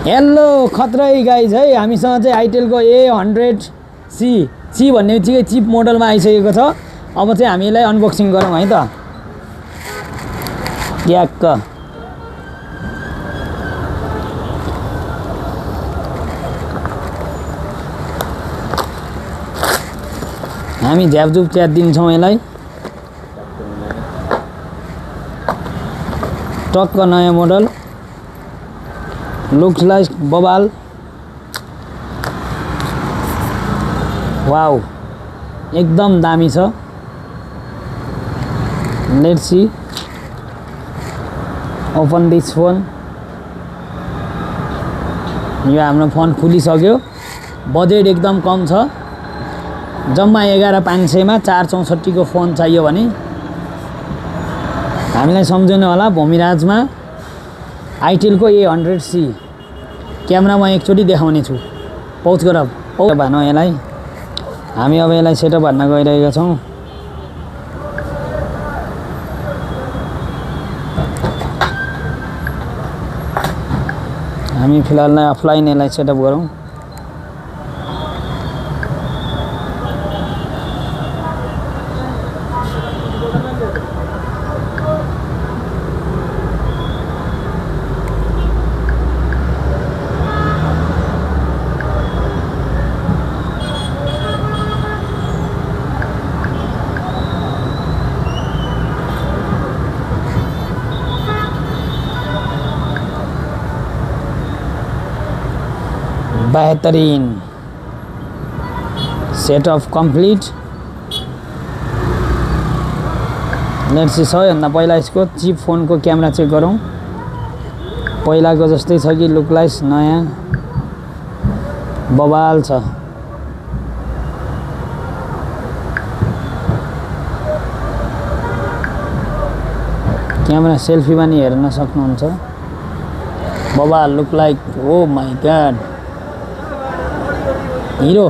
Hello खतरै guys है, हामीसँग चाहिँ आइटेलको A100C भन्ने चाहिँ चिप मोडलमा आइसकेको छ। अब चाहिँ हामी यसलाई अनबक्सिङ गरौँ है त। याक्क हामी झ्यापझुप च्याट दिन्छौँ यसलाई। टक्क नयाँ मोडल, लुक्स लाइक बबाल। वाउ, एकदम दामी छ। Let's see, open this phone. यो हाम्रो फोन खुलिसक्यो। बजेट एकदम कम छ, जम्मा 11,500 मा 464 को फोन चाहियो भने हामीलाई सम्झनु होला। भूमिराजमा आइटेलको A100C क्यामेरा म एकचोटि देखाउने छु। पौच गर भनौँ यसलाई। हामी अब यसलाई सेटअप भन्न गइरहेका छौँ। हामी फिलहाल अफलाइन यसलाई सेटअप गरौँ। बेहतरीन सेटअप कम्प्लिट। लेट्स सी, सबैभन्दा पहिला यसको चिप फोनको क्यामेरा चेक गरौँ। पहिलाको जस्तै छ कि लुक लाइक नयाँ बबाल छ। क्यामेरा सेल्फीमा नि हेर्न सक्नुहुन्छ। बबाल, look like, oh my god, hero.